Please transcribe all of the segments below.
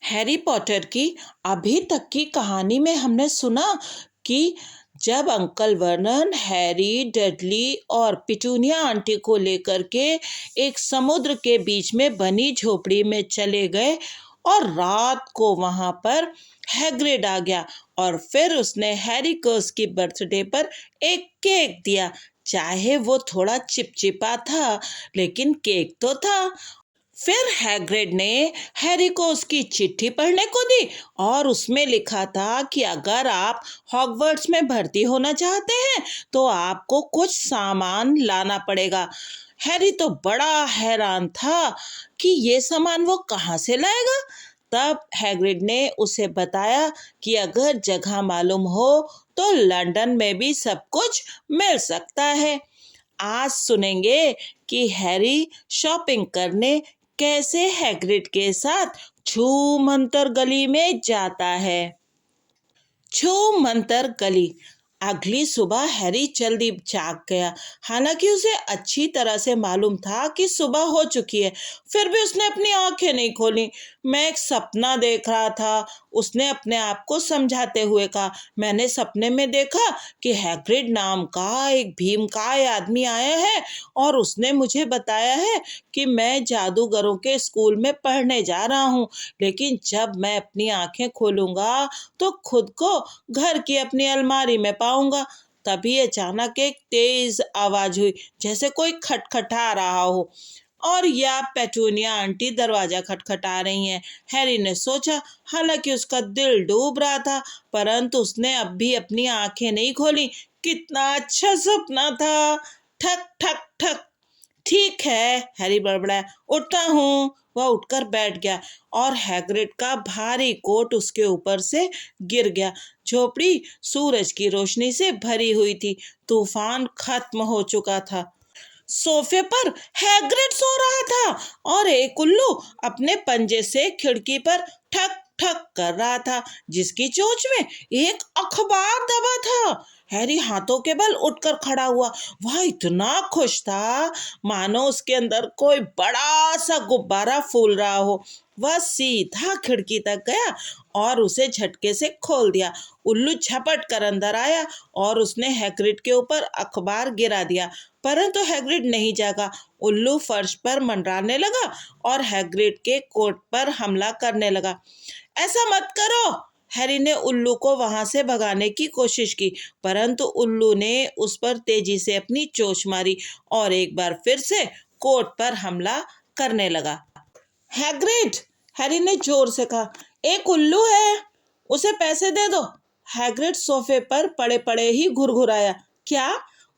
Harry Potter की अभी तक की कहानी में हमने सुना कि जब अंकल वर्नन हैरी, डडली और पिटूनिया आंटी को लेकर के एक समुद्र के बीच में बनी झोपड़ी में चले गए और रात को वहां पर हैग्रिड आ गया और फिर उसने हैरी को उसकी बर्थडे पर एक केक दिया। चाहे वो थोड़ा चिपचिपा था, लेकिन केक तो था। फिर हैग्रिड ने हैरी को उसकी चिट्ठी पढ़ने को दी और उसमें लिखा था कि अगर आप हॉगवर्ट्स में भर्ती होना चाहते हैं तो आपको कुछ सामान लाना पड़ेगा। हैरी तो बड़ा हैरान था कि ये सामान वो कहाँ से लाएगा। तब हैग्रिड ने उसे बताया कि अगर जगह मालूम हो तो लंदन में भी सब कुछ मिल सकता है। आज सुनेंगे कि हैरी शॉपिंग करने कैसे हैग्रिड के साथ छू मंतर गली में जाता है। छू मंतर गली। अगली सुबह हैरी जल्दी जाग गया। हालांकि उसे अच्छी तरह से मालूम था कि सुबह हो चुकी है, फिर भी उसने अपनी आंखें नहीं खोली। मैं एक सपना देख रहा था, उसने अपने आप को समझाते हुए कहा। मैंने सपने में देखा कि हैग्रिड नाम का एक भीमकाय आदमी आया है और उसने मुझे बताया है कि मैं जादूगरों के स्कूल में पढ़ने जा रहा हूँ, लेकिन जब मैं अपनी आंखें खोलूंगा तो खुद को घर की अपनी अलमारी में पाऊंगा। तभी अचानक एक तेज आवाज हुई, जैसे कोई खटखटा रहा हो और या पेटूनिया आंटी दरवाजा खटखटा रही हैं। हैरी ने सोचा, हालांकि उसका दिल डूब रहा था, परंतु उसने अब भी अपनी आंखें नहीं खोली। कितना अच्छा सपना था। ठक ठक ठक। ठीक है, हैरी बड़बड़ाया, उठता हूँ। वह उठकर बैठ गया और हैग्रिड का भारी कोट उसके ऊपर से गिर गया। झोपड़ी सूरज की रोशनी से भरी हुई थी। तूफान खत्म हो चुका था। सोफे पर हैग्रिड सो रहा था और एक उल्लू अपने पंजे से खिड़की पर ठक ठक कर रहा था, जिसकी चोंच में एक अखबार दबा था। हैरी हाथों के बल उठकर खड़ा हुआ। वह इतना खुश था मानो उसके अंदर कोई बड़ा सा गुब्बारा फूल रहा हो। वह सीधा खिड़की तक गया और उसे झटके से खोल दिया। उल्लू झपट कर अंदर आया और उसने हैग्रिड के ऊपर अखबार गिरा दिया, परंतु हैग्रिड नहीं जागा। उल्लू फर्श पर मंडराने लगा और हैग्रिड के कोट पर हमला करने लगा। ऐसा मत करो, हैरी ने उल्लू को वहां से भगाने की कोशिश की, परंतु उल्लू ने उस पर तेजी से अपनी चोंच मारी और एक बार फिर से कोट पर हमला करने लगा। हैग्रिड, हैरी ने जोर से कहा, एक उल्लू है, उसे पैसे दे दो। हैग्रिड सोफे पर पड़े पड़े ही घुरघुराया। क्या?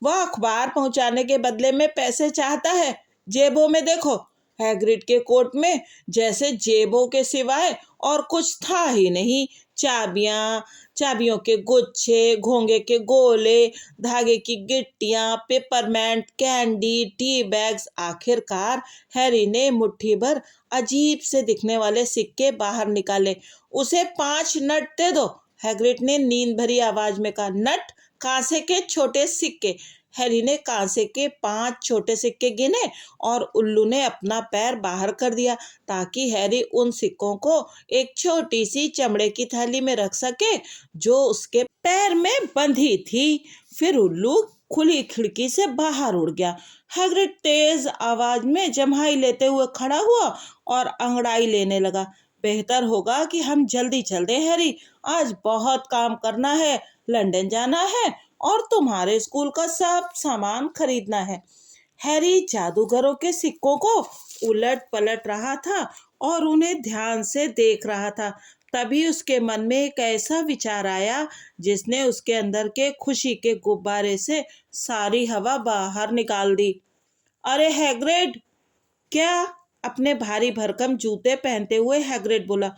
वह अखबार पहुंचाने के बदले में पैसे चाहता है? जेबों में देखो। हैग्रिड के कोट में जैसे जेबों के सिवाय और कुछ था ही नहीं। चाबियां, चाबियों के गुच्छे, घोंगे के गोले, धागे की गिट्टियां, पेपरमेंट, कैंडी, टी बैग्स। आखिरकार हैरी ने मुट्ठी भर अजीब से दिखने वाले सिक्के बाहर निकाले। उसे 5 नट दे दो, हैग्रिड ने नींद भरी आवाज में कहा। नट? कांसे के छोटे सिक्के। हैरी ने कांसे के 5 छोटे सिक्के गिने और उल्लू ने अपना पैर बाहर कर दिया ताकि हैरी उन सिक्कों को एक छोटी सी चमड़े की थैली में रख सके जो उसके पैर में बंधी थी। फिर उल्लू खुली खिड़की से बाहर उड़ गया। हैग्रिड तेज आवाज में जम्हाई लेते हुए खड़ा हुआ और अंगड़ाई लेने लगा। बेहतर होगा कि हम जल्दी चल दें हैरी, आज बहुत काम करना है, लंदन जाना है और तुम्हारे स्कूल का सब सामान खरीदना है। हैरी जादूगरों के सिक्कों को उलट पलट रहा था और उन्हें ध्यान से देख रहा था। तभी उसके मन में एक ऐसा विचार आया जिसने उसके अंदर के खुशी के गुब्बारे से सारी हवा बाहर निकाल दी। अरे हैग्रिड! क्या? अपने भारी भरकम जूते पहनते हुए हैग्रिड बोला।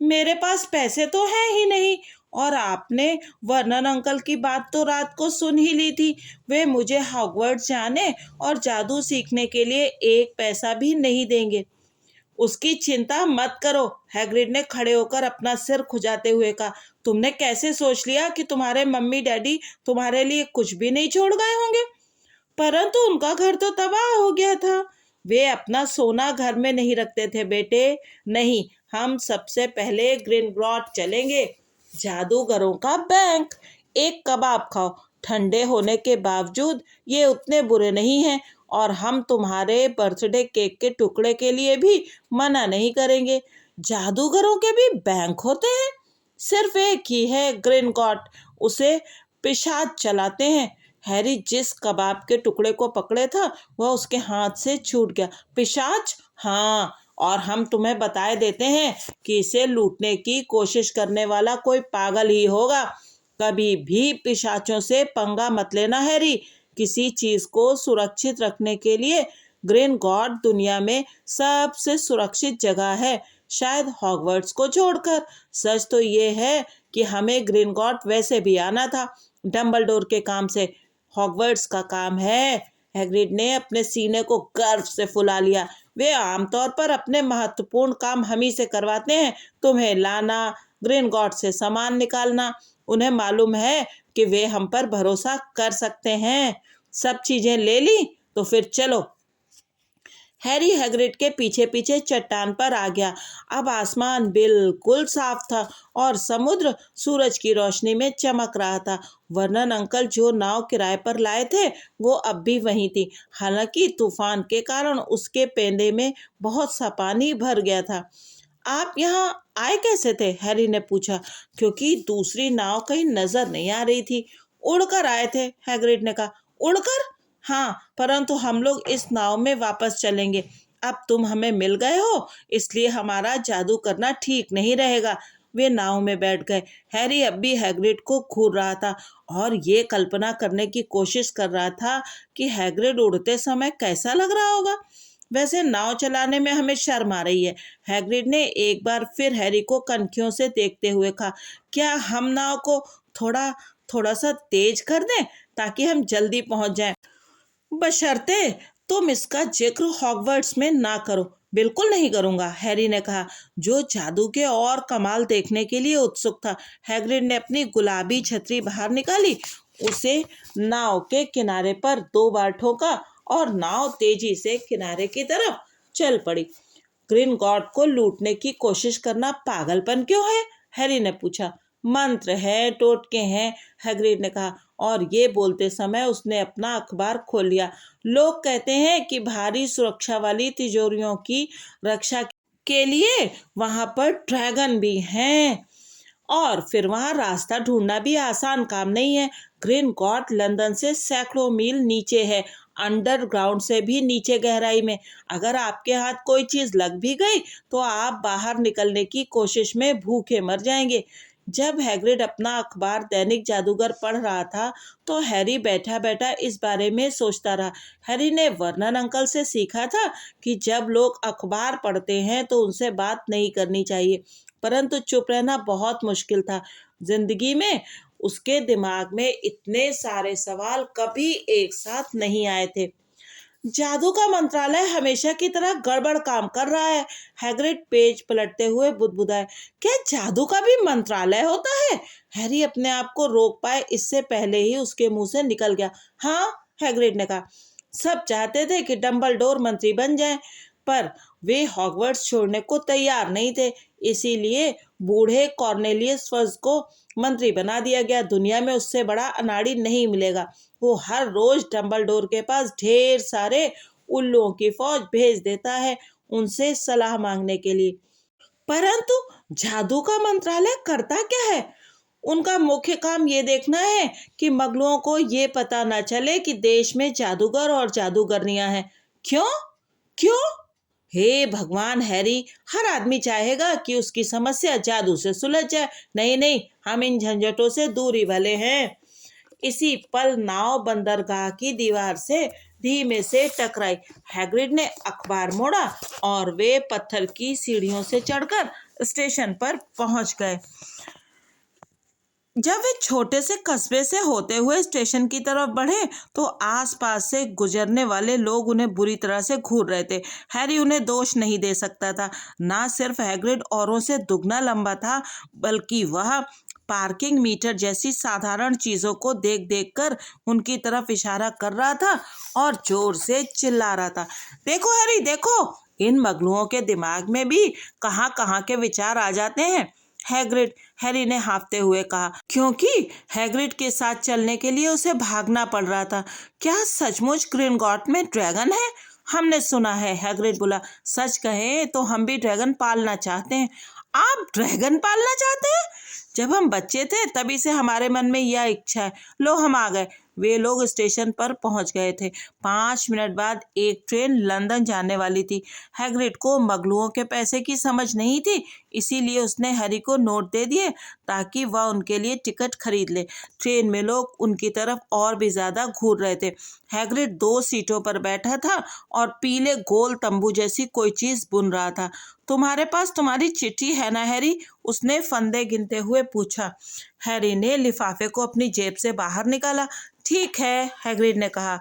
मेरे पास पैसे तो हैं ही नहीं, और आपने वर्नन अंकल की बात तो रात को सुन ही ली थी। वे मुझे हॉगवर्ट्स जाने और जादू सीखने के लिए एक पैसा भी नहीं देंगे। उसकी चिंता मत करो, हैग्रिड ने खड़े होकर अपना सिर खुजाते हुए कहा। तुमने कैसे सोच लिया कि तुम्हारे मम्मी डैडी तुम्हारे लिए कुछ भी नहीं छोड़ गए होंगे? परंतु उनका घर तो तबाह हो गया था। वे अपना सोना घर में नहीं रखते थे बेटे। नहीं, हम सबसे पहले ग्रिनगॉट चलेंगे, जादूगरों का बैंक। एक कबाब खाओ, ठंडे होने के बावजूद ये उतने बुरे नहीं हैं, और हम तुम्हारे बर्थडे केक के टुकड़े के लिए भी मना नहीं करेंगे। जादूगरों के भी बैंक होते हैं? सिर्फ एक ही है, ग्रिनगॉट, उसे पिशाच चलाते हैं। हैरी जिस कबाब के टुकड़े को पकड़े था वह उसके हाथ से छूट गया। पिशाच? हाँ, और हम तुम्हें बताए देते हैं कि इसे लूटने की कोशिश करने वाला कोई पागल ही होगा। कभी भी पिशाचों से पंगा मत लेना हैरी। किसी चीज को सुरक्षित रखने के लिए ग्रिनगॉट दुनिया में सबसे सुरक्षित जगह है, शायद हॉगवर्ट्स को छोड़कर। सच तो ये है कि हमें ग्रिनगॉट वैसे भी आना था, डंबलडोर के काम से। हॉगवर्ट्स का काम है। हैग्रिड ने अपने सीने को गर्व से फुला लिया। वे आमतौर पर अपने महत्वपूर्ण काम हम ही से करवाते हैं, तुम्हें लाना, ग्रिनगॉट से सामान निकालना। उन्हें मालूम है कि वे हम पर भरोसा कर सकते हैं। सब चीजें ले ली तो फिर चलो। हैरी हैग्रिड के पीछे पीछे चट्टान पर आ गया। अब आसमान बिल्कुल साफ था और समुद्र सूरज की रोशनी में चमक रहा था। वर्नन अंकल जो नाव किराए पर लाए थे वो अब भी वहीं थी। हालांकि तूफान के कारण उसके पेंदे में बहुत सा पानी भर गया था। आप यहाँ आए कैसे थे? हैरी ने पूछा, क्योंकि दूसरी नाव कहीं नजर नहीं आ रही थी। उड़कर आए थे, हैग्रिड ने कहा। उड़कर? हाँ, परंतु हम लोग इस नाव में वापस चलेंगे। अब तुम हमें मिल गए हो, इसलिए हमारा जादू करना ठीक नहीं रहेगा। वे नाव में बैठ गए। हैरी अब भी हैग्रिड को घूर रहा था और ये कल्पना करने की कोशिश कर रहा था कि हैग्रिड उड़ते समय कैसा लग रहा होगा। वैसे नाव चलाने में हमें शर्म आ रही है, हैग्रिड ने एक बार फिर हैरी को कनखियों से देखते हुए कहा। क्या हम नाव को थोड़ा थोड़ा सा तेज कर दें ताकि हम जल्दी पहुंच जाएं? बशर्ते तुम इसका जिक्र हॉगवर्ट्स में ना करो। बिल्कुल नहीं करूंगा, हैरी ने कहा, जो जादू के और कमाल देखने के लिए उत्सुक था। हैग्रिड ने अपनी गुलाबी छतरी बाहर निकाली, उसे नाव के किनारे पर 2 बार ठोका और नाव तेजी से किनारे की तरफ चल पड़ी। ग्रिनगॉट को लूटने की कोशिश करना पागलपन क्यों है? हैरी ने पूछा। मंत्र है, टोटके हैं, हैग्रिड ने कहा, और ये बोलते समय उसने अपना अखबार खोल लिया। लोग कहते हैं कि भारी सुरक्षा वाली तिजोरियों की रक्षा के लिए वहां पर ड्रैगन भी हैं, और फिर वहां रास्ता ढूंढना भी आसान काम नहीं है। ग्रिनगॉट लंदन से सैकड़ों मील नीचे है, अंडरग्राउंड से भी नीचे गहराई में। अगर आपके हाथ कोई चीज लग भी गई तो आप बाहर निकलने की कोशिश में भूखे मर जाएंगे। जब हैग्रिड अपना अखबार दैनिक जादूगर पढ़ रहा था तो हैरी बैठा बैठा इस बारे में सोचता रहा। हैरी ने वर्नन अंकल से सीखा था कि जब लोग अखबार पढ़ते हैं तो उनसे बात नहीं करनी चाहिए, परंतु चुप रहना बहुत मुश्किल था। जिंदगी में उसके दिमाग में इतने सारे सवाल कभी एक साथ नहीं आए थे। जादू का मंत्रालय हमेशा की तरह गड़बड़ काम कर रहा है, हैग्रिड पेज पलटते हुए बुदबुदाए। क्या जादू का भी मंत्रालय होता है? हैरी अपने आप को रोक पाए इससे पहले ही उसके मुंह से निकल गया। हाँ, हैग्रिड ने कहा। सब चाहते थे कि डंबलडोर मंत्री बन जाए, पर वे हॉगवर्ट्स छोड़ने को तैयार नहीं थे। इसीलिए बूढ़े कॉर्नेलियस फज को मंत्री बना दिया गया। दुनिया में उससे बड़ा अनाड़ी नहीं मिलेगा। वो हर रोज डंबलडोर के पास ढेर सारे उल्लुओं की फौज भेज देता है उनसे सलाह मांगने के लिए। परंतु जादू का मंत्रालय करता क्या है? उनका मुख्य काम ये देखना है कि मगलुओं को ये पता न चले कि देश में जादूगर और जादूगरनियां हैं। क्यों? क्यों? हे भगवान हैरी, हर आदमी चाहेगा कि उसकी समस्या जादू से सुलझ जाए। नहीं नहीं, हम इन झंझटों से दूर ही भले हैं। इसी पल नाव बंदरगाह की दीवार से धीमे से टकराई। हैग्रिड ने अखबार मोड़ा और वे पत्थर की सीढ़ियों से चढ़कर स्टेशन पर पहुंच गए। जब वे छोटे से कस्बे से होते हुए स्टेशन की तरफ बढ़े तो आसपास से गुजरने वाले लोग उन्हें बुरी तरह से घूर रहे थे। हैरी उन्हें दोष नहीं दे सकता था। ना सिर्फ हैग्रिड औरों से दुगना लंबा था, बल्कि वह पार्किंग मीटर जैसी साधारण चीजों को देख देख कर उनकी तरफ इशारा कर रहा था और जोर से चिल्ला रहा था, देखो हैरी देखो। इन मगलुओं के दिमाग में भी कहाँ कहाँ के विचार आ जाते हैं। हैग्रिड, हैरी ने हाँफते हुए कहा, क्योंकि हैग्रिड के साथ चलने के लिए उसे भागना पड़ रहा था। क्या सचमुच ग्रिंगॉट में ड्रैगन है? हमने सुना है, हैग्रिड बोला। सच कहें तो हम भी ड्रैगन पालना चाहते हैं। आप ड्रैगन पालना चाहते हैं? जब हम बच्चे थे तभी से हमारे मन में यह इच्छा है। लो हम आ गए। वे लोग स्टेशन पर पहुंच गए थे। 5 मिनट बाद एक ट्रेन लंदन जाने वाली थी। हैग्रिड को मगलुओं के पैसे की समझ नहीं थी, इसीलिए उसने हैरी को नोट दे दिए ताकि वह उनके लिए टिकट खरीद ले। ट्रेन में लोग उनकी तरफ और भी ज्यादा घूर रहे थे। हैग्रिड 2 सीटों पर बैठा था और पीले गोल तंबू जैसी कोई चीज बुन रहा था। तुम्हारे पास तुम्हारी चिट्ठी है ना हैरी? उसने फंदे गिनते हुए पूछा। हैरी ने लिफाफे को अपनी जेब से बाहर निकाला। ठीक है, हैग्रिड ने कहा,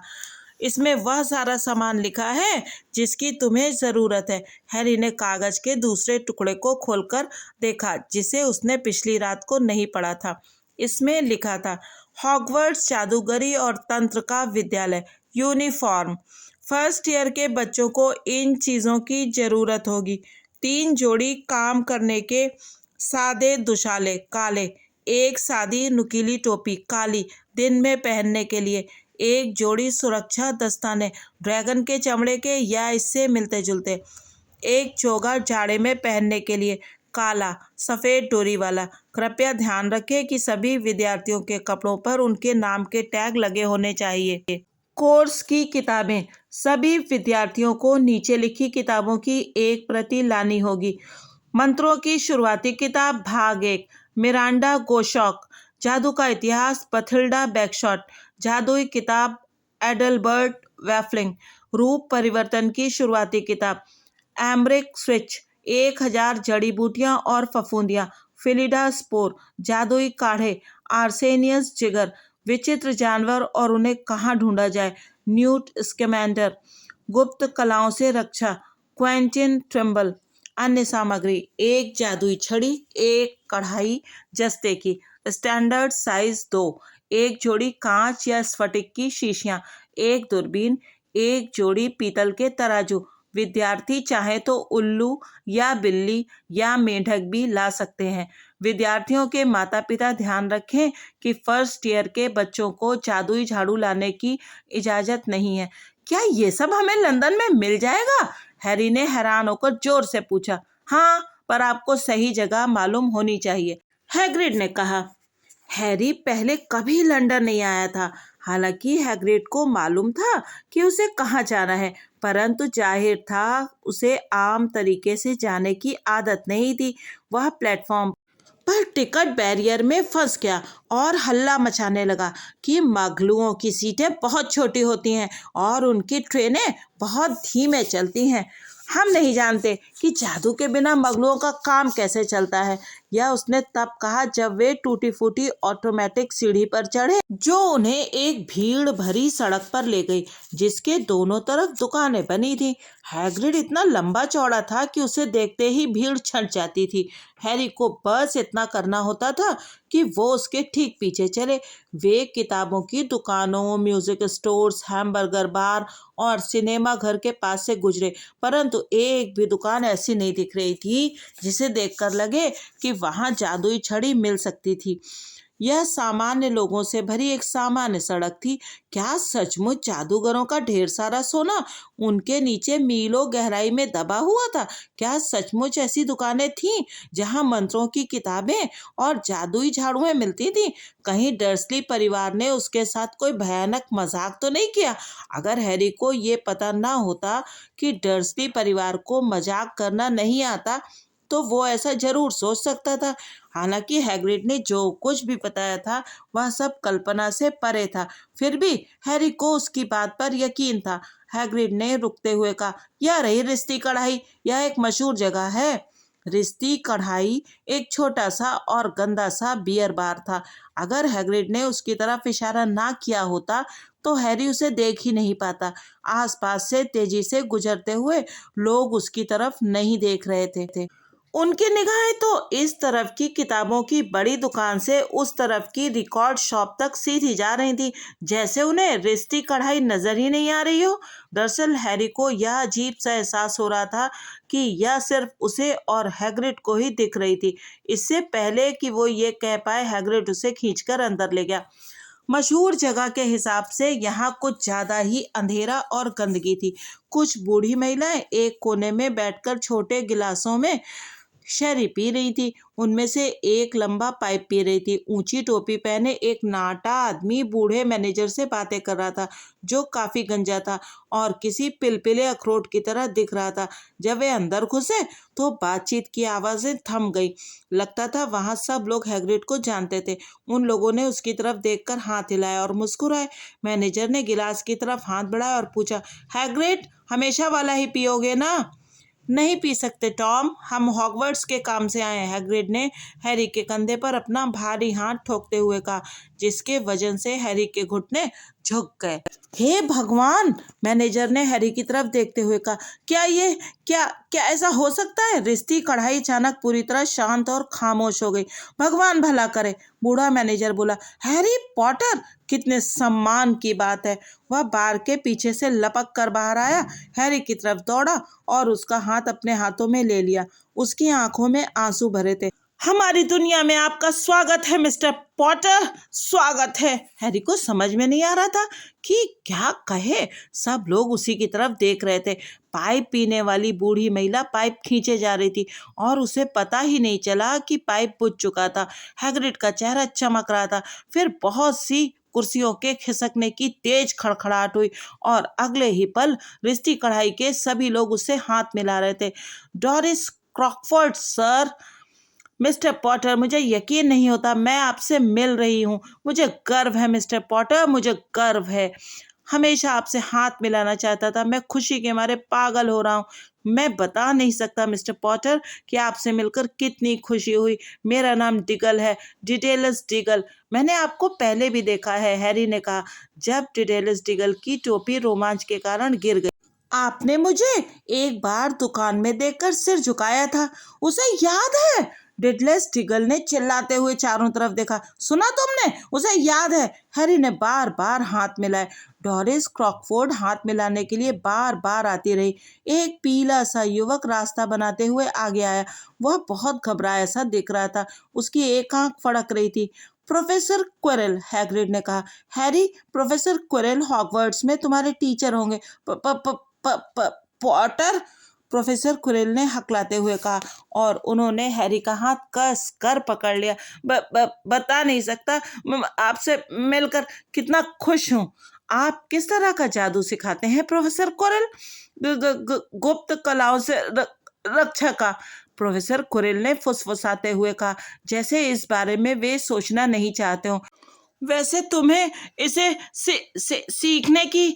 इसमें वह सारा सामान लिखा है जिसकी तुम्हें जरूरत है। हैरी ने कागज के दूसरे टुकड़े को खोलकर देखा जिसे उसने पिछली रात को नहीं पढ़ा था। इसमें लिखा था, हॉगवर्ट्स जादूगरी और तंत्र का विद्यालय, यूनिफॉर्म। फर्स्ट ईयर के बच्चों को इन चीज़ों की ज़रूरत होगी। 3 जोड़ी काम करने के सादे दुशाले काले, एक सादी नुकीली टोपी काली दिन में पहनने के लिए, एक जोड़ी सुरक्षा दस्ताने ड्रैगन के चमड़े के या इससे मिलते जुलते, एक चोगा जाड़े में पहनने के लिए काला सफ़ेद डोरी वाला। कृपया ध्यान रखें कि सभी विद्यार्थियों के कपड़ों पर उनके नाम के टैग लगे होने चाहिए। कोर्स की किताबें, सभी विद्यार्थियों को नीचे लिखी किताबों की एक प्रति लानी होगी। मंत्रों की शुरुआती किताब भाग 1, मिरांडा गोशॉक, जादू का इतिहास बथिल्डा बैकशॉट, जादुई किताब एडलबर्ट वेफलिंग, रूप परिवर्तन की शुरुआती किताब एम्ब्रिक स्विच, 1000 जड़ी बूटियां और फफूंदियां, फिलिडा स्पोर, जादुई काढ़े, आर्सेनियस जिगर, विचित्र जानवर और उन्हें कहाँ ढूंढा जाए, न्यूट स्कैमेंडर, गुप्त कलाओं से रक्षा, क्वेंटिन ट्रिम्बल। अन्य सामग्री, एक जादुई छड़ी, एक कढ़ाई जस्ते की स्टैंडर्ड साइज 2, एक जोड़ी कांच या स्फटिक की शीशियां, एक दूरबीन, एक जोड़ी पीतल के तराजू। विद्यार्थी चाहे तो उल्लू या बिल्ली या मेंढक भी ला सकते हैं। विद्यार्थियों के माता पिता ध्यान रखें कि फर्स्ट ईयर के बच्चों को जादुई झाड़ू लाने की इजाजत नहीं है। क्या ये सब हमें लंदन में मिल जाएगा? हैरी ने हैरान होकर जोर से पूछा। हाँ, पर आपको सही जगह मालूम होनी चाहिए, हैग्रिड ने कहा। हैरी पहले कभी लंदन नहीं आया था। हालांकि हैग्रिड को मालूम था कि उसे कहाँ जाना है, परंतु जाहिर था उसे आम तरीके से जाने की आदत नहीं थी। वह प्लेटफॉर्म पर टिकट बैरियर में फंस गया और हल्ला मचाने लगा कि मगलुओं की सीटें बहुत छोटी होती हैं और उनकी ट्रेनें बहुत धीमे चलती हैं। हम नहीं जानते कि जादू के बिना मगलुओं का काम कैसे चलता है। यह उसने तब कहा जब वे टूटी फूटी ऑटोमेटिक सीढ़ी पर चढ़े जो उन्हें एक भीड़ भरी सड़क पर ले गई, जिसके दोनों तरफ दुकानें बनी थी। हैग्रिड इतना लंबा चौड़ा था कि उसे देखते ही भीड़ छंट जाती थी। हैरी को बस इतना करना होता था कि वो उसके ठीक पीछे चले। वे किताबों की दुकानों, म्यूजिक स्टोर्स, हैमबर्गर बार और सिनेमा घर के पास से गुजरे, परंतु एक भी दुकान ऐसी नहीं दिख रही थी जिसे देखकर लगे कि वहां जादुई छड़ी मिल सकती थी। यह सामान्य लोगों से भरी एक सामान्य सड़क थी। क्या सचमुच जादूगरों का ढेर सारा सोना उनके नीचे मीलों गहराई में दबा हुआ था? क्या सचमुच ऐसी दुकानें थीं जहां मंत्रों की किताबें और जादुई झाड़ुएं मिलती थीं? कहीं डर्सली परिवार ने उसके साथ कोई भयानक मजाक तो नहीं किया? अगर हैरी को ये पता ना होता कि डर्सली परिवार को मजाक करना नहीं आता, तो वो ऐसा जरूर सोच सकता था। हालांकि हैग्रिड ने जो कुछ भी बताया था वह सब कल्पना से परे था, फिर भी हैरी को उसकी बात पर यकीन था। हैग्रिड ने रुकते हुए कहा, यह रही रिश्ती कढ़ाई, यह एक मशहूर जगह है। रिश्ती कढ़ाई एक छोटा सा और गंदा सा बियर बार था। अगर हैग्रिड ने उसकी तरफ इशारा ना किया होता तो हैरी उसे देख ही नहीं पाता। आसपास से तेजी से गुजरते हुए लोग उसकी तरफ नहीं देख रहे थे। उनकी निगाहें तो इस तरफ की किताबों की बड़ी दुकान से उस तरफ की रिकॉर्ड शॉप तक सीधी जा रही थी, जैसे उन्हें रिश्ती कढ़ाई नजर ही नहीं आ रही हो। दरअसल हैरी को यह अजीब सा एहसास हो रहा था कि यह सिर्फ उसे और हैग्रिड को ही दिख रही थी। इससे पहले कि वो ये कह पाए, हैग्रिड उसे खींचकर अंदर ले गया। मशहूर जगह के हिसाब से यहाँ कुछ ज्यादा ही अंधेरा और गंदगी थी। कुछ बूढ़ी महिलाएं एक कोने में बैठकर छोटे गिलासों में शहरी पी रही थी। उनमें से एक लंबा पाइप पी रही थी। ऊंची टोपी पहने एक नाटा आदमी बूढ़े मैनेजर से बातें कर रहा था, जो काफी गंजा था और किसी पिलपिले अखरोट की तरह दिख रहा था। जब वे अंदर घुसे तो बातचीत की आवाजें थम गई। लगता था वहां सब लोग हैग्रिड को जानते थे। उन लोगों ने उसकी तरफ देखकर हाथ हिलाया और मुस्कुराए। मैनेजर ने गिलास की तरफ हाथ बढ़ाया और पूछा, हैग्रिड, हमेशा वाला ही पियोगे ना? नहीं पी सकते टॉम, हम हॉगवर्ट्स के काम से आए हैं, हैग्रिड ने हैरी के कंधे पर अपना भारी हाथ ठोकते हुए कहा, जिसके वजन से हैरी के घुटने झुक गए। हे भगवान, मैनेजर ने हैरी की तरफ देखते हुए कहा, क्या क्या ऐसा हो सकता है? रिश्ती कढ़ाई अचानक पूरी तरह शांत और खामोश हो गई। भगवान भला करे, बूढ़ा मैनेजर बोला। हैरी पॉटर, कितने सम्मान की बात है। वह बार के पीछे से लपक कर बाहर आया, हैरी की तरफ दौड़ा और उसका हाथ अपने हाथों में ले लिया। उसकी आंखों में आंसू भरे थे। हमारी दुनिया में आपका स्वागत है मिस्टर पॉटर, स्वागत है। हैरी को समझ में नहीं आ रहा था कि क्या कहे। सब लोग उसी की तरफ देख रहे थे। पाइप पीने वाली बूढ़ी महिला पाइप खींचे जा रही थी और उसे पता ही नहीं चला कि पाइप बुझ चुका था। हैग्रिड का चेहरा चमक रहा था। फिर बहुत सी कुर्सियों के खिसकने की तेज खड़खड़ाहट हुई और अगले ही पल रिश्ती कढ़ाई के सभी लोग उससे हाथ मिला रहे थे। Doris Crockford sir. Mister Potter, मुझे यकीन नहीं होता मैं आपसे मिल रही हूँ। मुझे गर्व है मिस्टर पॉटर, मुझे गर्व है। हमेशा आपसे हाथ मिलाना चाहता था। मैं खुशी के मारे पागल हो रहा हूँ। मैं बता नहीं सकता मिस्टर पॉटर कि आपसे मिलकर कितनी खुशी हुई। मेरा नाम डिगल है, डिटेलस डिगल। मैंने आपको पहले भी देखा है, हैरी ने कहा, जब डिटेलस डिगल की टोपी रोमांच के कारण गिर गई। आपने मुझे एक बार दुकान में देखकर सिर झुकाया था, उसे याद है? डिडलेस डिगल ने चिल्लाते हुए चारों तरफ देखा। सुना तुमने? उसे याद है। हैरी ने बार बार हाथ मिलाए। डोरिस क्रॉकफोर्ड हाथ मिलाने के लिए बार बार आती रही। एक पीला सा युवक रास्ता बनाते हुए आगे आया। वह बहुत घबराया सा दिख रहा था। उसकी एक आंख फड़क रही थी। प्रोफेसर क्विरल, हैग्रिड ने कहा। हैरी, प्रोफेसर क्विरल हॉगवर्ट्स में तुम्हारे टीचर होंगे। प, प, प, प, प, पॉटर, प्रोफेसर कुरेल ने हकलाते हुए कहा और उन्होंने हैरी का हाथ कस कर पकड़ लिया। बता नहीं सकता आपसे मिलकर कितना खुश हूँ। आप किस तरह का जादू सिखाते हैं प्रोफेसर कुरेल? गुप्त कलाओं से रक्षा का, प्रोफेसर कुरेल ने फुसफुसाते हुए कहा, जैसे इस बारे में वे सोचना नहीं चाहते हो। वैसे तुम्हें इसे सीखने की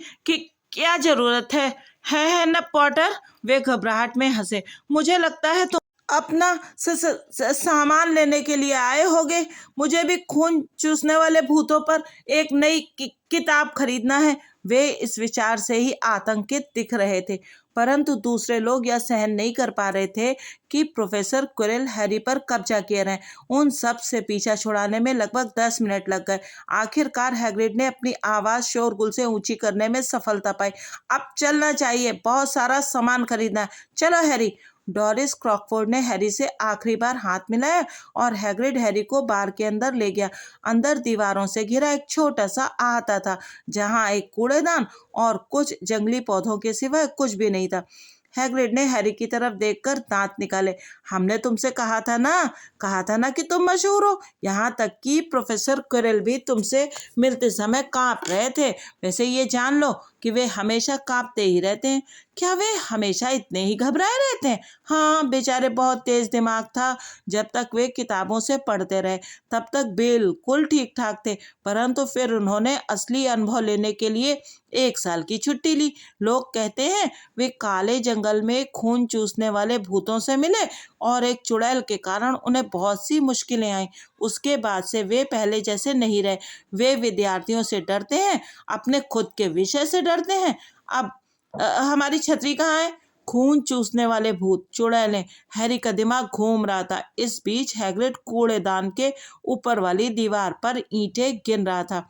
क्या जरूरत है ना पॉटर? वे घबराहट में हंसे। मुझे लगता है तुम अपना सामान लेने के लिए आए होगे। मुझे भी खून चूसने वाले भूतों पर एक नई किताब खरीदना है। वे इस विचार से ही आतंकित दिख रहे थे, परंतु दूसरे लोग यह सहन नहीं कर पा रहे थे कि प्रोफेसर क्विरल हैरी पर कब्जा किए रहे। उन सब से पीछा छुड़ाने में लगभग 10 मिनट लग गए। आखिरकार हैग्रिड ने अपनी आवाज शोरगुल से ऊंची करने में सफलता पाई। अब चलना चाहिए, बहुत सारा सामान खरीदना है। चलो हैरी। डोरिस क्रॉकफोर्ड ने हैरी से आखिरी बार हाथ मिलाया और हैग्रिड हैरी को बार के अंदर ले गया। अंदर दीवारों से घिरा एक छोटा सा आहता था, जहां एक कूड़ेदान और कुछ जंगली पौधों के सिवाय कुछ भी नहीं था। हैग्रिड ने हैरी की तरफ देखकर दांत निकाले। हमने तुमसे कहा था ना कि तुम मशहूर हो। यहाँ तक कि प्रोफेसर क्विरल भी तुमसे मिलते समय कांप रहे थे। वैसे ये जान लो कि वे हमेशा कांपते ही रहते हैं। क्या वे हमेशा इतने ही घबराए रहते हैं? हाँ, बेचारे बहुत तेज दिमाग था। जब तक वे किताबों से पढ़ते रहे तब तक बिल्कुल ठीक ठाक थे, परंतु फिर उन्होंने असली अनुभव लेने के लिए 1 साल की छुट्टी ली। लोग कहते हैं वे काले जंगल में खून चूसने वाले भूतों से मिले और एक चुड़ैल के कारण उन्हें बहुत सी मुश्किलें आईं। उसके बाद से वे पहले जैसे नहीं रहे। वे विद्यार्थियों से डरते हैं, अपने खुद के विषय से डरते हैं। अब हमारी छतरी कहाँ है? खून चूसने वाले भूत, चुड़ैलें। हैरी का दिमाग घूम रहा था। इस बीच हैग्रिड कूड़ेदान के ऊपर वाली दीवार पर ईंटें गिन रहा था।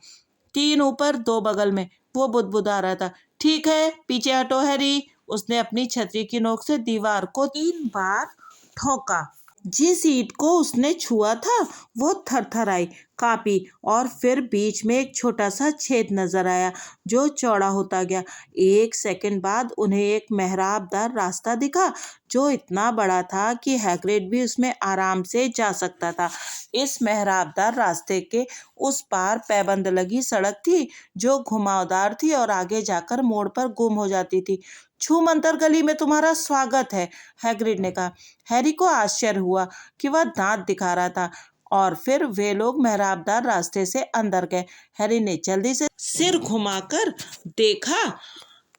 3 ऊपर 2 बगल में। वो बुदबुदा रहा था। ठीक है, पीछे हटो हैरी। उसने अपनी छतरी की नोक से दीवार को 3 बार ठोका। जिस ईंट को उसने छुआ था वो थरथराई, कांपी और फिर बीच में एक छोटा सा छेद नजर आया जो चौड़ा होता गया। 1 सेकंड बाद उन्हें एक मेहराबदार रास्ता दिखा जो इतना बड़ा था कि हैग्रिड भी उसमें आराम से जा सकता था। इस मेहराबदार रास्ते के उस पार पैबंद लगी सड़क थी जो घुमावदार थी और आगे जाकर मोड़ पर गुम हो जाती थी। छूमंतर गली में तुम्हारा स्वागत है, हैग्रिड ने कहा। हैरी को आश्चर्य हुआ कि वह दांत दिखा रहा था। और फिर वे लोग मेहराबदार रास्ते से अंदर गए। हैरी ने जल्दी से सिर घुमाकर देखा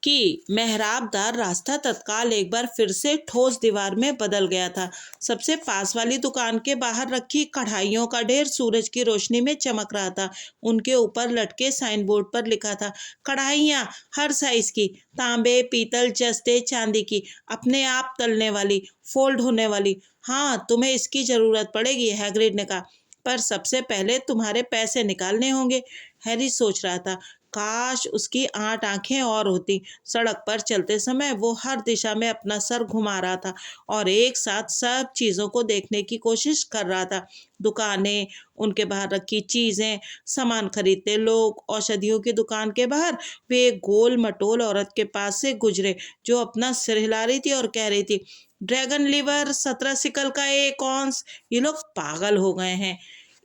कि मेहराबदार रास्ता तत्काल एक बार फिर से ठोस दीवार में बदल गया था। सबसे पास वाली दुकान के बाहर रखी कढ़ाइयों का ढेर सूरज की रोशनी में चमक रहा था। उनके ऊपर लटके साइन बोर्ड पर लिखा था, कढ़ाइयाँ हर साइज की, तांबे, पीतल, जस्ते, चांदी की, अपने आप तलने वाली, फोल्ड होने वाली। हाँ, तुम्हें इसकी जरूरत पड़ेगी, हैग्रिड ने कहा, पर सबसे पहले तुम्हारे पैसे निकालने होंगे। हैरी सोच रहा था, काश उसकी 8 आंखें और होती। सड़क पर चलते समय वो हर दिशा में अपना सर घुमा रहा था और एक साथ सब चीज़ों को देखने की कोशिश कर रहा था। दुकानें, उनके बाहर रखी चीज़ें, सामान खरीदते लोग। औषधियों की दुकान के बाहर वे एक गोल मटोल औरत के पास से गुजरे जो अपना सिर हिला रही थी और कह रही थी, ड्रैगन लीवर 17 सिकल का 1 औंस। ये लोग पागल हो गए हैं।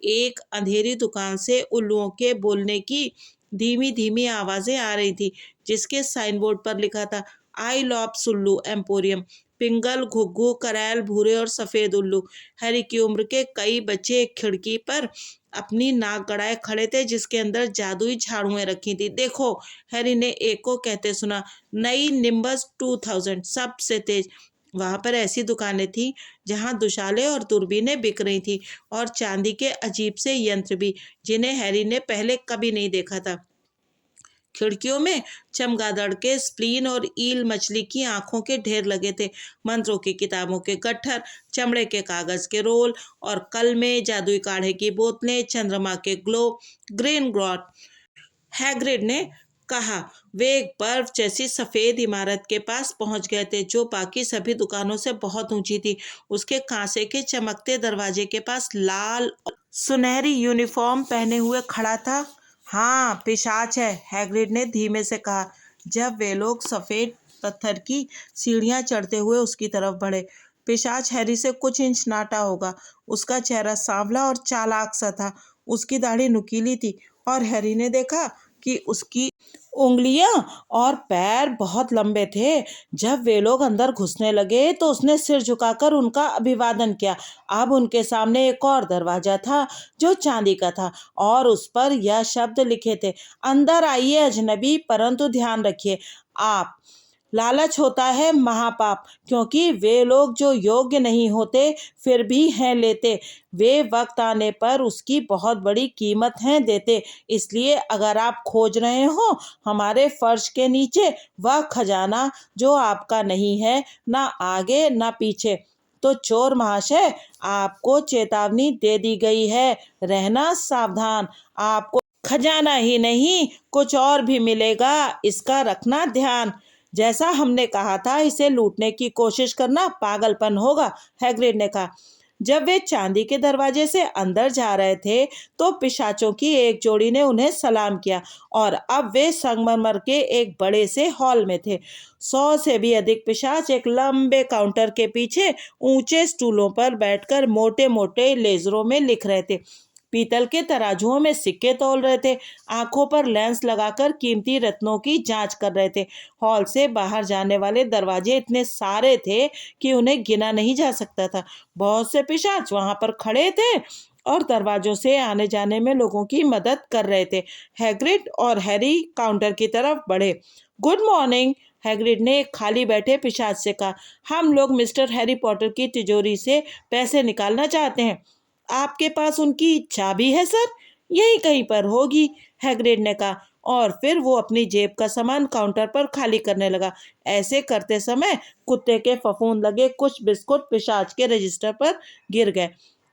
एक अंधेरी दुकान से उल्लुओं के बोलने की धीमी धीमी आवाजें आ रही थी जिसके साइन बोर्ड पर लिखा था, आई लव सुल्लू एम्पोरियम, पिंगल, घुग्गू, करैल, भूरे और सफेद उल्लू। हैरी की उम्र के कई बच्चे एक खिड़की पर अपनी नाक गड़ाए खड़े थे जिसके अंदर जादुई झाड़ुएं रखी थी। देखो, हैरी ने एक को कहते सुना, नई निम्बस 2000 सबसे तेज। वहां पर ऐसी दुकानें थी जहां दुशाले और दूरबीनें बिक रही थी और चांदी के अजीब से यंत्र भी जिन्हें हैरी ने पहले कभी नहीं देखा था। खिड़कियों में चमगादड़ के स्प्लीन और ईल मछली की आंखों के ढेर लगे थे। मंत्रों की किताबों के गट्ठर, चमड़े के कागज के रोल और कल में जादुई काढ़े की बोतलें, चंद्रमा के ग्लोब, ग्रीन ग्रॉट। हैग्रिड ने कहा। वे एक बर्फ जैसी सफेद इमारत के पास पहुंच गए थे जो बाकी सभी दुकानों से बहुत ऊंची थी। उसके कांसे के चमकते दरवाजे के पास लाल सुनहरी यूनिफॉर्म पहने हुए खड़ा था। हाँ, पिशाच है, हैग्रिड ने धीमे से कहा जब वे लोग सफेद पत्थर की सीढ़ियां चढ़ते हुए उसकी तरफ बढ़े। पिशाच हैरी से कुछ इंच नाटा होगा। उसका चेहरा सांवला और चालाक सा था। उसकी दाढ़ी नुकीली थी और हैरी ने देखा कि उसकी उंगलियां और पैर बहुत लंबे थे। जब वे लोग अंदर घुसने लगे तो उसने सिर झुकाकर उनका अभिवादन किया। अब उनके सामने एक और दरवाजा था जो चांदी का था और उस पर यह शब्द लिखे थे, अंदर आइए अजनबी, परंतु ध्यान रखिए आप, लालच होता है महापाप, क्योंकि वे लोग जो योग्य नहीं होते फिर भी हैं लेते, वे वक्त आने पर उसकी बहुत बड़ी कीमत हैं देते। इसलिए अगर आप खोज रहे हो हमारे फर्श के नीचे वह खजाना जो आपका नहीं है, ना आगे ना पीछे, तो चोर महाशय आपको चेतावनी दे दी गई है, रहना सावधान। आपको खजाना ही नहीं कुछ और भी मिलेगा, इसका रखना ध्यान। जैसा हमने कहा था, इसे लूटने की कोशिश करना पागलपन होगा, हैग्रिड ने कहा। जब वे चांदी के दरवाजे से अंदर जा रहे थे तो पिशाचों की एक जोड़ी ने उन्हें सलाम किया और अब वे संगमरमर के एक बड़े से हॉल में थे। 100 से भी अधिक पिशाच एक लंबे काउंटर के पीछे ऊंचे स्टूलों पर बैठकर मोटे मोटे लेजरों में लिख रहे थे। पीतल के तराजुओं में सिक्के तौल रहे थे। आंखों पर लेंस लगाकर कीमती रत्नों की जांच कर रहे थे। हॉल से बाहर जाने वाले दरवाजे इतने सारे थे कि उन्हें गिना नहीं जा सकता था। बहुत से पिशाच वहां पर खड़े थे और दरवाजों से आने जाने में लोगों की मदद कर रहे थे। हैग्रिड और हैरी काउंटर की तरफ बढ़े। गुड मॉर्निंग, हैग्रिड ने एक खाली बैठे पिशाच से कहा। हम लोग मिस्टर हैरी पॉटर की तिजोरी से पैसे निकालना चाहते हैं। आपके पास उनकी चाबी है सर? यही कहीं पर होगी, हैग्रिड ने कहा और फिर वो अपनी जेब का सामान काउंटर पर खाली करने लगा। ऐसे करते समय कुत्ते के फफूंद लगे कुछ बिस्कुट पिशाच के रजिस्टर पर गिर गए।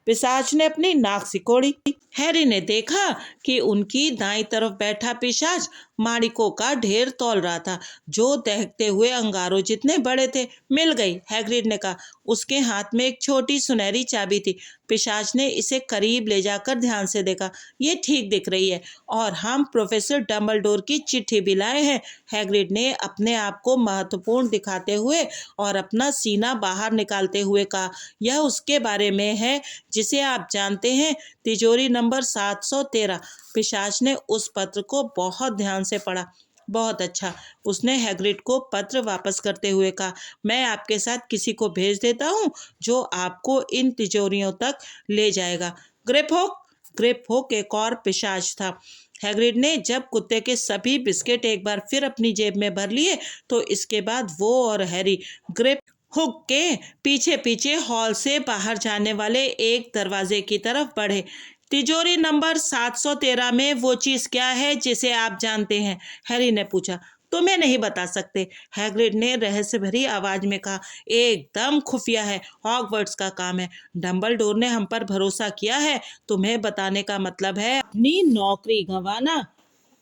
पिशाच ने अपनी नाक सिकोड़ी। हैरी ने देखा कि उनकी दाईं तरफ बैठा पिशाच माणिकों का ढेर तौल रहा था, जो दहकते हुए अंगारों जितने बड़े थे। मिल गई, हैग्रिड ने कहा। उसके हाथ में एक छोटी सुनहरी चाबी थी। पिशाच ने इसे करीब ले जाकर ध्यान से देखा। ये ठीक दिख रही है, और हम प्रोफेसर डम्बलडोर की चिट्ठी भी लाए हैं। हैग्रिड ने अपने आप को महत्वपूर्ण दिखाते हुए और अपना सीना बाहर निकालते हुए कहा, यह उसके बारे में है जिसे आप जानते हैं, तिजोरी नंबर 713। पिशाच ने उस पत्र को बहुत ध्यान से पढ़ा। बहुत अच्छा, उसने हैग्रिड को पत्र वापस करते हुए कहा। मैं आपके साथ किसी को भेज देता हूँ जो आपको इन तिजोरियों तक ले जाएगा। ग्रेपहोक एक और पिशाच था। हैग्रिड ने जब कुत्ते के सभी बिस्किट एक बार फिर अपनी जेब में भर लिए तो इसके बाद वो और हैरी ग्रेप हुक के पीछे पीछे हॉल से बाहर जाने वाले एक दरवाजे की तरफ बढ़े। तिजोरी नंबर 713 में वो चीज क्या है जिसे आप जानते हैं? हैरी ने पूछा। तुम्हें नहीं बता सकते, हैग्रिड ने रहस्य भरी आवाज में कहा। एकदम खुफिया है, हॉगवर्ट्स का काम है। डंबलडोर ने हम पर भरोसा किया है। तुम्हें बताने का मतलब है अपनी नौकरी गंवाना।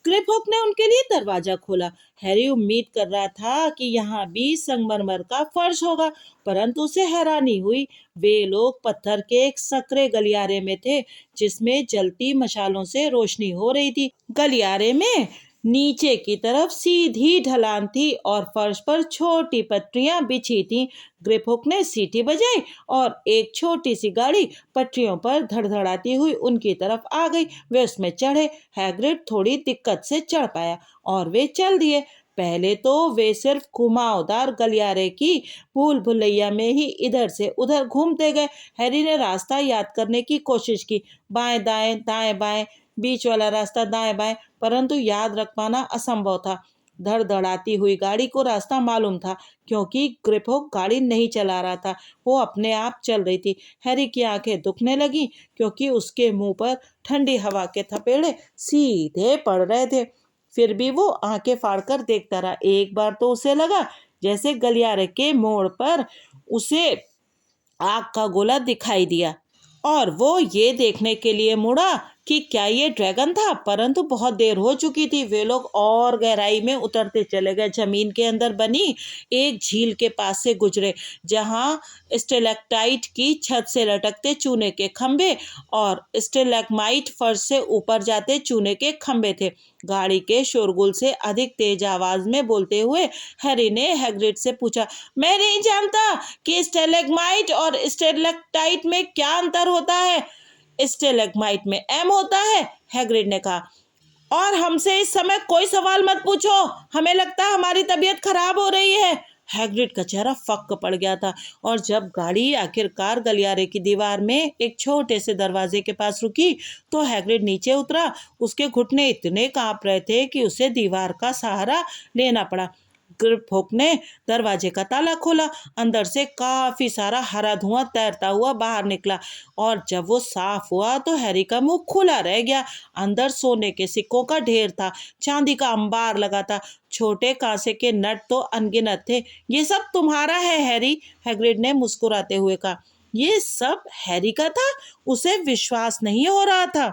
ग्रेपहोक ने उनके लिए दरवाजा खोला। हैरी उम्मीद कर रहा था कि यहाँ भी संगमरमर का फर्श होगा, परंतु उसे हैरानी हुई। वे लोग पत्थर के एक सकरे गलियारे में थे, जिसमें जलती मशालों से रोशनी हो रही थी। गलियारे में नीचे की तरफ सीधी ढलान थी और फर्श पर छोटी पटरियां बिछी थीं। ग्रेपहोक ने सीटी बजाई और एक छोटी सी गाड़ी पटरियों पर धड़धड़ाती हुई उनकी तरफ आ गई। वे उसमें चढ़े। हैग्रिड थोड़ी दिक्कत से चढ़ पाया और वे चल दिए। पहले तो वे सिर्फ घुमावदार गलियारे की भूल भुलैया में ही इधर से उधर घूमते गए। हैरी ने रास्ता याद करने की कोशिश की, बाएं दाएं दाएं बाएं, बीच वाला रास्ता दाएं बाएं, परंतु याद रख पाना असंभव था। धड़धड़ाती हुई गाड़ी को रास्ता मालूम था, क्योंकि ग्रेपहोक गाड़ी नहीं चला रहा था, वो अपने आप चल रही थी। हैरी की आंखें दुखने लगी, क्योंकि उसके मुंह पर ठंडी हवा के थपेड़े सीधे पड़ रहे थे। फिर भी वो आंखें फाड़कर देखता रहा। एक बार तो उसे लगा जैसे गलियारे के मोड़ पर उसे आग का गोला दिखाई दिया, और वो ये देखने के लिए मुड़ा कि क्या ये ड्रैगन था, परंतु बहुत देर हो चुकी थी। वे लोग और गहराई में उतरते चले गए। जमीन के अंदर बनी एक झील के पास से गुजरे, जहां स्टेलेक्टाइट की छत से लटकते चूने के खंभे और स्टेलेग्माइट फर्श से ऊपर जाते चूने के खंभे थे। गाड़ी के शोरगुल से अधिक तेज आवाज में बोलते हुए हैरी ने हैग्रिड से पूछा, मैं नहीं जानता कि स्टेलेग्माइट और स्टेलेक्टाइट में क्या अंतर होता है। स्टेलेग्माइट में एम होता है, हैग्रिड ने कहा। और हमसे इस समय कोई सवाल मत पूछो, हमें लगता है हमारी तबीयत खराब हो रही है। हैग्रिड का चेहरा फक्क पड़ गया था, और जब गाड़ी आखिरकार गलियारे की दीवार में एक छोटे से दरवाजे के पास रुकी तो हैग्रिड नीचे उतरा। उसके घुटने इतने कांप रहे थे कि उसे दीवार का सहारा लेना पड़ा। ग्रेपहोक ने दरवाजे का ताला खोला। अंदर से काफी सारा हरा धुआं तैरता हुआ बाहर निकला, और जब वो साफ हुआ तो हैरी का मुंह खुला रह गया। अंदर सोने के सिक्कों का ढेर था, चांदी का अंबार लगा था, छोटे कांसे के नट तो अनगिनत थे। ये सब तुम्हारा है हैरी, हैग्रिड ने मुस्कुराते हुए कहा। ये सब हैरी का था? उसे विश्वास नहीं हो रहा था।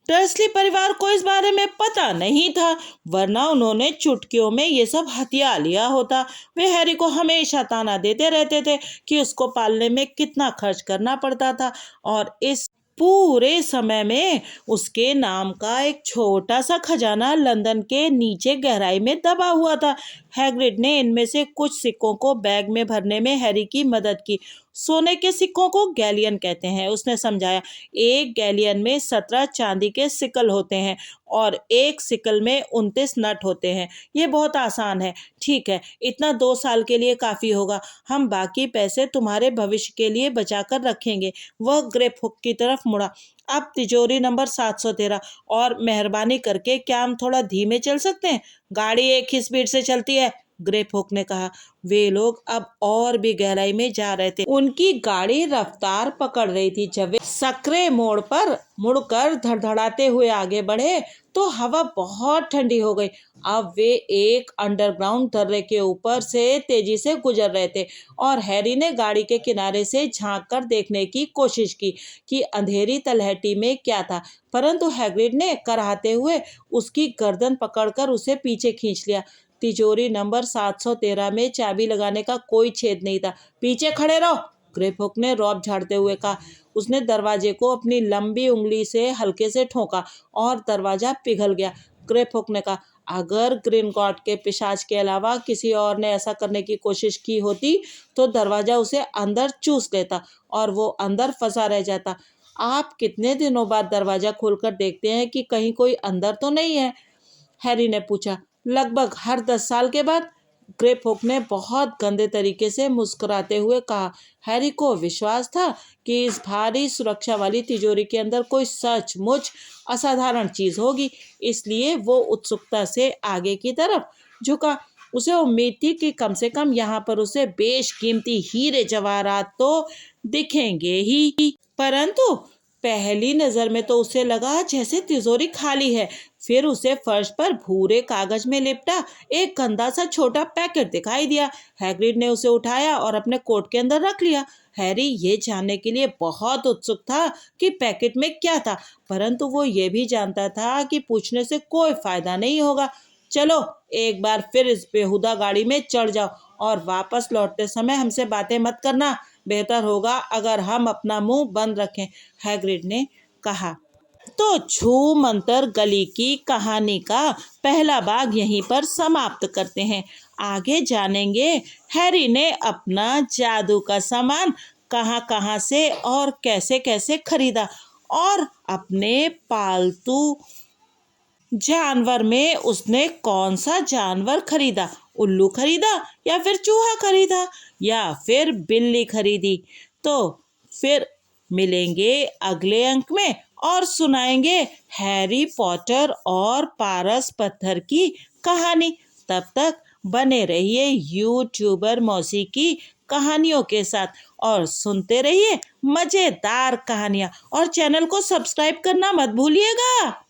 डर्सली परिवार को इस बारे में पता नहीं था, वरना उन्होंने चुटकियों में ये सब हथिया लिया होता। वे हैरी को हमेशा ताना देते रहते थे कि उसको पालने में कितना खर्च करना पड़ता था, और इस पूरे समय में उसके नाम का एक छोटा सा खजाना लंदन के नीचे गहराई में दबा हुआ था। हैग्रिड ने इनमें से कुछ सिक्कों को बैग में भरने में हैरी की मदद की। सोने के सिक्कों को गैलियन कहते हैं, उसने समझाया। एक गैलियन में 17 चांदी के सिकल होते हैं और एक सिकल में 29 नट होते हैं। ये बहुत आसान है। ठीक है, इतना 2 साल के लिए काफ़ी होगा। हम बाकी पैसे तुम्हारे भविष्य के लिए बचा कर रखेंगे। वह ग्रेपहुक की तरफ मुड़ा। अब तिजोरी नंबर 713, और मेहरबानी करके क्या हम थोड़ा धीमे चल सकते हैं? गाड़ी एक ही स्पीड से चलती है, ग्रेपहोक ने कहा। वे लोग अब और भी गहराई में जा रहे थे। उनकी गाड़ी रफ्तार पकड़ रही थी। जब वे सकरे मोड़ पर मुड़कर धड़धड़ाते हुए आगे बढ़े तो हवा बहुत ठंडी हो गई। अब वे एक अंडरग्राउंड दर्रे के ऊपर से तेजी से गुजर रहे थे और हैरी ने गाड़ी के किनारे से झांक कर देखने की कोशिश की कि अंधेरी तलहटी में क्या था, परंतु हैग्रिड ने कराहते हुए उसकी गर्दन पकड़कर उसे पीछे खींच लिया। तिजोरी नंबर 713 में चाबी लगाने का कोई छेद नहीं था। पीछे खड़े रहो, ग्रेपहोक ने रौब झाड़ते हुए कहा। उसने दरवाजे को अपनी लंबी उंगली से हल्के से ठोका और दरवाजा पिघल गया। ग्रेपहोक ने कहा, अगर ग्रीनगॉट के पिशाच के अलावा किसी और ने ऐसा करने की कोशिश की होती तो दरवाजा उसे अंदर चूस लेता और वो अंदर फंसा रह जाता। आप कितने दिनों बाद दरवाजा खोलकर देखते हैं कि कहीं कोई अंदर तो नहीं है? हैरी ने पूछा। लगभग हर 10 साल के बाद, ग्रेपहोक ने बहुत गंदे तरीके से मुस्कुराते हुए कहा। हैरी को विश्वास था कि इस भारी सुरक्षा वाली तिजोरी के अंदर कोई सचमुच असाधारण चीज होगी, इसलिए वो उत्सुकता से आगे की तरफ झुका। उसे उम्मीद थी कि कम से कम यहाँ पर उसे बेशकीमती हीरे जवाहरात तो दिखेंगे ही, परंतु पहली नजर में तो उसे लगा जैसे तिजोरी खाली है। फिर उसे फर्श पर भूरे कागज में लिपटा एक गंदा सा छोटा पैकेट दिखाई दिया। हैग्रिड ने उसे उठाया और अपने कोट के अंदर रख लिया। हैरी ये जानने के लिए बहुत उत्सुक था कि पैकेट में क्या था, परंतु वो ये भी जानता था कि पूछने से कोई फायदा नहीं होगा। चलो एक बार फिर इस बेहुदा गाड़ी में चढ़ जाओ और वापस लौटते समय हमसे बातें मत करना। बेहतर होगा अगर हम अपना मुंह बंद रखें, हैग्रिड ने कहा। तो छूमंतर गली की कहानी का पहला भाग यहीं पर समाप्त करते हैं। आगे जानेंगे हैरी ने अपना जादू का सामान कहाँ कहाँ से और कैसे कैसे खरीदा और अपने पालतू जानवर में उसने कौन सा जानवर खरीदा। उल्लू खरीदा या फिर चूहा खरीदा या फिर बिल्ली खरीदी। तो फिर मिलेंगे अगले अंक में और सुनाएंगे हैरी पॉटर और पारस पत्थर की कहानी। तब तक बने रहिए यूट्यूबर मौसी की कहानियों के साथ और सुनते रहिए मजेदार कहानियाँ और चैनल को सब्सक्राइब करना मत भूलिएगा।